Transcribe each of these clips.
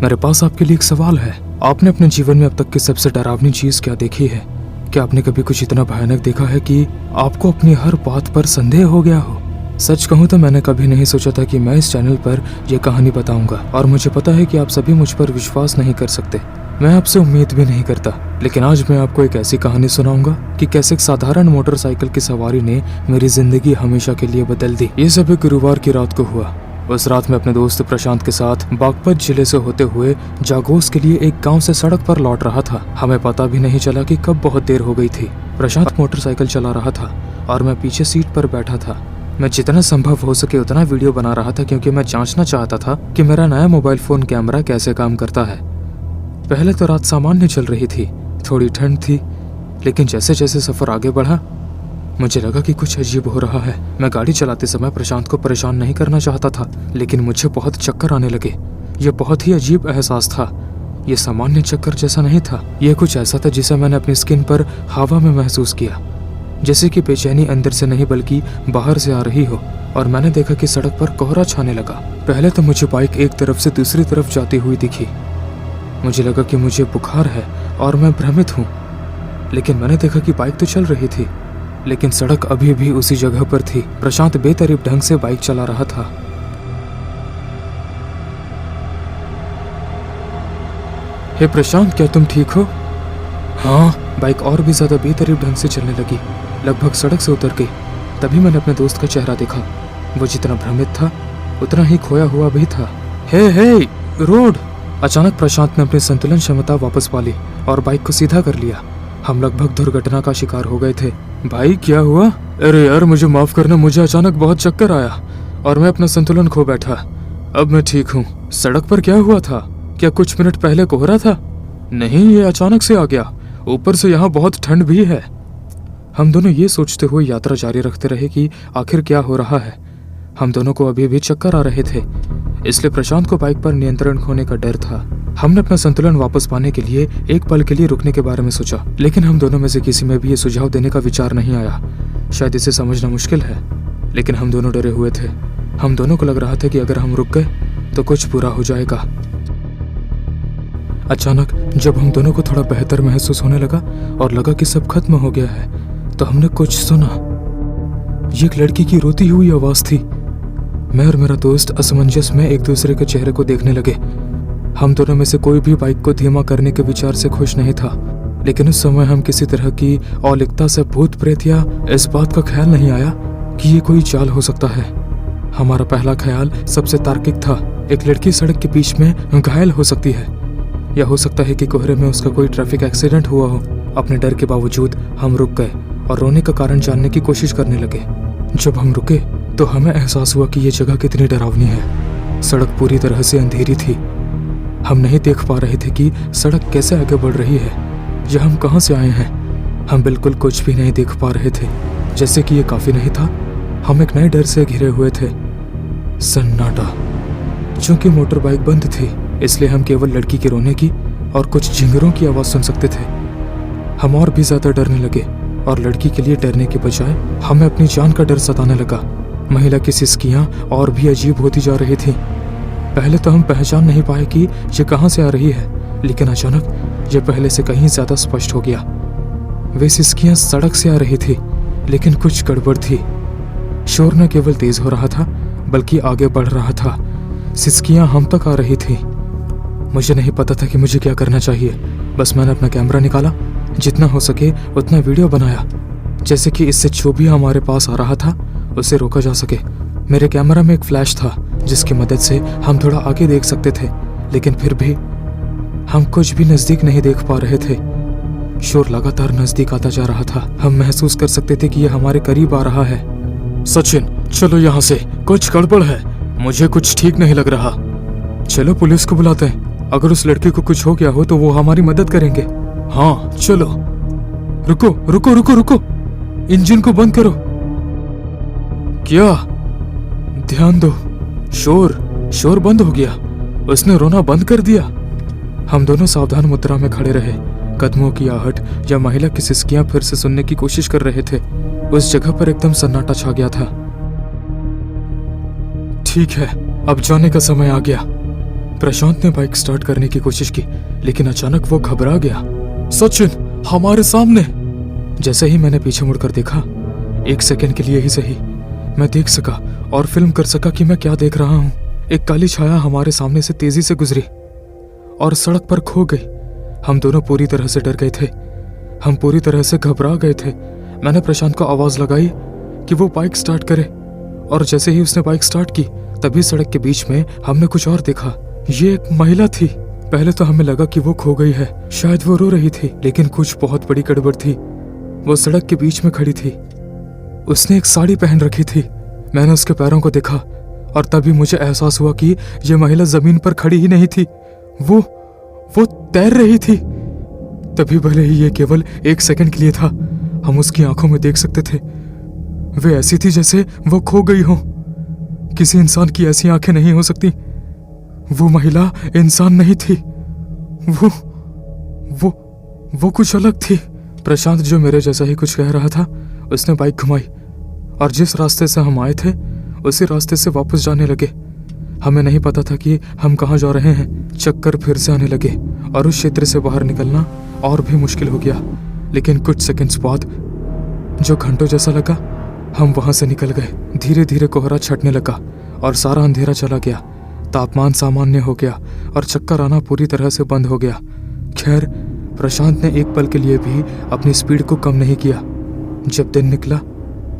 मेरे पास आपके लिए एक सवाल है। आपने अपने जीवन में अब तक की सबसे डरावनी चीज क्या देखी है? क्या आपने कभी कुछ इतना भयानक देखा है कि आपको अपनी हर बात पर संदेह हो गया हो? सच कहूँ तो मैंने कभी नहीं सोचा था कि मैं इस चैनल पर यह कहानी बताऊंगा, और मुझे पता है कि आप सभी मुझ पर विश्वास नहीं कर सकते। मैं आपसे उम्मीद भी नहीं करता, लेकिन आज मैं आपको एक ऐसी कहानी सुनाऊंगा कि कैसे एक साधारण मोटरसाइकिल की सवारी ने मेरी जिंदगी हमेशा के लिए बदल दी। ये सब एक गुरुवार की रात को हुआ। उस रात में अपने दोस्त प्रशांत के साथ बागपत जिले से होते हुए जागोस के लिए एक गांव से सड़क पर लौट रहा था। हमें पता भी नहीं चला कि कब बहुत देर हो गई थी। प्रशांत मोटरसाइकिल चला रहा था और मैं पीछे सीट पर बैठा था। मैं जितना संभव हो सके उतना वीडियो बना रहा था, क्योंकि मैं जांचना चाहता था कि मेरा नया मोबाइल फोन कैमरा कैसे काम करता है। पहले तो रात सामान्य चल रही थी, थोड़ी ठंड थी, लेकिन जैसे जैसे सफर आगे बढ़ा मुझे लगा कि कुछ अजीब हो रहा है। मैं गाड़ी चलाते समय प्रशांत को परेशान नहीं करना चाहता था, लेकिन मुझे बहुत चक्कर आने लगे। ये बहुत ही अजीब एहसास था। ये सामान्य चक्कर जैसा नहीं था, ये कुछ ऐसा था जिसे मैंने अपनी स्किन पर हवा में महसूस किया, जैसे कि बेचैनी अंदर से नहीं बल्कि बाहर से आ रही हो। और मैंने देखा कि सड़क पर कोहरा छाने लगा। पहले तो मुझे बाइक एक तरफ से दूसरी तरफ जाती हुई दिखी। मुझे लगा कि मुझे बुखार है और मैं भ्रमित हूँ, लेकिन मैंने देखा कि बाइक तो चल रही थी, लेकिन सड़क अभी भी उसी जगह पर थी। प्रशांत बेतरतीब ढंग से बाइक चला रहा था। हे प्रशांत, क्या तुम ठीक हो? हाँ। बाइक और भी ज्यादा बेतरतीब ढंग से चलने लगी, लगभग सड़क से उतर गई। तभी मैंने अपने दोस्त का चेहरा देखा। वो जितना भ्रमित था उतना ही खोया हुआ भी था। हे रोड! अचानक प्रशांत ने अपनी संतुलन क्षमता वापस पा ली और बाइक को सीधा कर लिया। हम लगभग दुर्घटना का शिकार हो गए थे। भाई क्या हुआ? अरे यार मुझे माफ करना, मुझे अचानक बहुत चक्कर आया और मैं अपना संतुलन खो बैठा। अब मैं ठीक हूँ। सड़क पर क्या हुआ था? क्या कुछ मिनट पहले कोहरा था? नहीं, ये अचानक से आ गया। ऊपर से यहाँ बहुत ठंड भी है। हम दोनों ये सोचते हुए यात्रा जारी रखते रहे कि आखिर क्या हो रहा है। हम दोनों को अभी भी चक्कर आ रहे थे, इसलिए प्रशांत को बाइक पर नियंत्रण खोने का डर था। हमने अपना संतुलन वापस पाने के लिए एक पल के लिए रुकने के बारे में सोचा, लेकिन हम दोनों में से किसी में भी ये सुझाव देने का विचार नहीं आया। शायद इसे समझना मुश्किल है, लेकिन हम दोनों डरे हुए थे। हम दोनों को लग रहा था कि अगर हम रुक गए तो कुछ बुरा हो जाएगा। अचानक जब हम दोनों को थोड़ा बेहतर महसूस होने लगा और लगा कि सब खत्म हो गया है, तो हमने कुछ सुना। ये एक लड़की की रोती हुई आवाज थी। मैं और मेरा दोस्त असमंजस में एक दूसरे के चेहरे को देखने लगे। हम दोनों में से कोई भी बाइक को धीमा करने के विचार से खुश नहीं था, लेकिन उस समय हम किसी तरह की औलिकता से भूत प्रेत या इस बात का ख्याल नहीं आया कि ये कोई चाल हो सकता है। हमारा पहला ख्याल सबसे तार्किक था। एक लड़की सड़क के बीच में घायल हो सकती है, या हो सकता है कि कोहरे में उसका कोई ट्रैफिक एक्सीडेंट हुआ हो। अपने डर के बावजूद हम रुक गए और रोने का कारण जानने की कोशिश करने लगे। जब हम रुके तो हमें एहसास हुआ कि ये जगह कितनी डरावनी है। सड़क पूरी तरह से अंधेरी थी। हम नहीं देख पा रहे थे कि सड़क कैसे आगे बढ़ रही है या हम कहां से आए हैं। हम बिल्कुल कुछ भी नहीं देख पा रहे थे। जैसे कि ये काफी नहीं था, हम एक नए डर से घिरे हुए थे, सन्नाटा। चूंकि मोटर बाइक बंद थी, इसलिए हम केवल लड़की के रोने की और कुछ झिंगरों की आवाज सुन सकते थे। हम और भी ज्यादा डरने लगे और लड़की के लिए डरने के बजाय हमें अपनी जान का डर सताने लगा। महिला की सिसकियां और भी अजीब होती जा रही थी। पहले तो हम पहचान नहीं पाए कि ये कहां से आ रही है, लेकिन अचानक ये पहले से कहीं ज्यादा स्पष्ट हो गया। वे सिसकियां सड़क से आ रही थी, लेकिन कुछ गड़बड़ थी। शोर न केवल तेज हो रहा था बल्कि आगे बढ़ रहा था। सिसकियां हम तक आ रही थी। मुझे नहीं पता था कि मुझे क्या करना चाहिए। बस मैंने अपना कैमरा निकाला, जितना हो सके उतना वीडियो बनाया, जैसे कि इससे जो भी हमारे पास आ रहा था उसे रोका जा सके। मेरे कैमरा में एक फ्लैश था जिसकी मदद से हम थोड़ा आगे देख सकते थे, लेकिन फिर भी हम कुछ भी नजदीक नहीं देख पा रहे थे। शोर लगातार नजदीक आता जा रहा था। हम महसूस कर सकते थे कि यह हमारे करीब आ रहा है। सचिन, चलो यहाँ से, कुछ गड़बड़ है। मुझे कुछ ठीक नहीं लग रहा। चलो पुलिस को बुलाते हैं। अगर उस लड़के को कुछ हो गया हो तो वो हमारी मदद करेंगे। हाँ चलो। रुको रुको रुको रुको, इंजन को बंद करो। क्या? ध्यान दो। शोर बंद हो गया। उसने रोना बंद कर दिया। हम दोनों सावधान मुद्रा में खड़े रहे। कदमों की आहट या महिला की सिसकियां फिर से सुनने की कोशिश कर रहे थे। उस जगह पर एकदम सन्नाटा छा गया था। ठीक है, अब जाने का समय आ गया। प्रशांत ने बाइक स्टार्ट करने की कोशिश की, लेकिन अचानक वो घबरा गया। सचिन, हमारे सामने! जैसे ही मैंने पीछे मुड़कर देखा, 1 सेकंड के लिए ही सही, मैं देख सका और फिल्म कर सका कि मैं क्या देख रहा हूँ। एक काली छाया हमारे सामने से तेजी से गुजरी और सड़क पर खो गई। हम दोनों पूरी तरह से डर गए थे, हम पूरी तरह से घबरा गए थे। मैंने प्रशांत को आवाज लगाई कि वो बाइक स्टार्ट करे, और जैसे ही उसने बाइक स्टार्ट की, तभी सड़क के बीच में हमने कुछ और देखा। ये एक महिला थी। पहले तो हमें लगा कि वो खो गई है, शायद वो रो रही थी, लेकिन कुछ बहुत बड़ी गड़बड़ थी। वो सड़क के बीच में खड़ी थी, उसने एक साड़ी पहन रखी थी। मैंने उसके पैरों को देखा और तभी मुझे एहसास हुआ कि ये महिला जमीन पर खड़ी ही नहीं थी, वो तैर रही थी। तभी भले ही ये केवल 1 सेकंड के लिए था, हम उसकी आंखों में देख सकते थे। वे ऐसी थी जैसे वो खो गई हो। किसी इंसान की ऐसी आंखें नहीं हो सकती। वो महिला इंसान नहीं थी, वो कुछ अलग थी। प्रशांत, जो मेरे जैसा ही कुछ कह रहा था, उसने बाइक घुमाई और जिस रास्ते से हम आए थे उसी रास्ते से वापस जाने लगे। हमें नहीं पता था कि हम कहाँ जा रहे हैं। चक्कर फिर से आने लगे और उस क्षेत्र से बाहर निकलना और भी मुश्किल हो गया। लेकिन कुछ सेकंड्स बाद, जो घंटों जैसा लगा, हम वहां से निकल गए। धीरे धीरे कोहरा छटने लगा और सारा अंधेरा चला गया। तापमान सामान्य हो गया और चक्कर आना पूरी तरह से बंद हो गया। खैर, प्रशांत ने एक पल के लिए भी अपनी स्पीड को कम नहीं किया। जब दिन निकला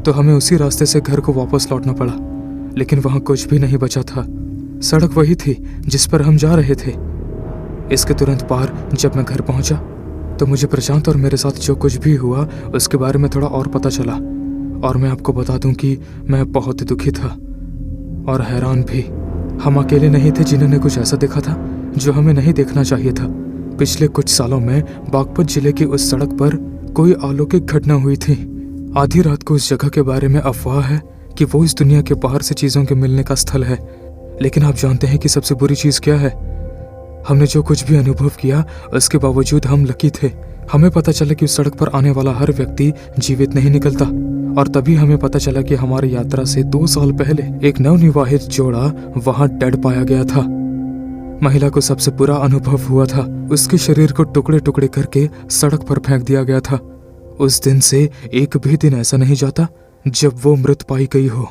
तो हमें उसी रास्ते से घर को वापस लौटना पड़ा, लेकिन वहां कुछ भी नहीं बचा था। सड़क वही थी जिस पर हम जा रहे थे। इसके तुरंत पार जब मैं घर पहुंचा तो मुझे प्रशांत और मेरे साथ जो कुछ भी हुआ उसके बारे में थोड़ा और पता चला। और मैं आपको बता दूं कि मैं बहुत दुखी था और हैरान भी। हम अकेले नहीं थे जिन्होंने कुछ ऐसा देखा था जो हमें नहीं देखना चाहिए था। पिछले कुछ सालों में बागपत जिले की उस सड़क पर कोई अलौकिक घटना हुई थी। आधी रात को उस जगह के बारे में अफवाह है कि वो इस दुनिया के बाहर से चीजों के मिलने का स्थल है। लेकिन आप जानते हैं कि सबसे बुरी चीज क्या है? हमने जो कुछ भी अनुभव किया उसके बावजूद हम लकी थे। हमें पता चला कि उस सड़क पर आने वाला हर व्यक्ति जीवित नहीं निकलता। और तभी हमें पता चला कि हमारी यात्रा से 2 साल पहले एक नवनिवाहित जोड़ा वहां डेड पाया गया था। महिला को सबसे बुरा अनुभव हुआ था। उसके शरीर को टुकड़े टुकड़े करके सड़क पर फेंक दिया गया था। उस दिन से एक भी दिन ऐसा नहीं जाता जब वो मृत पाई गई हो।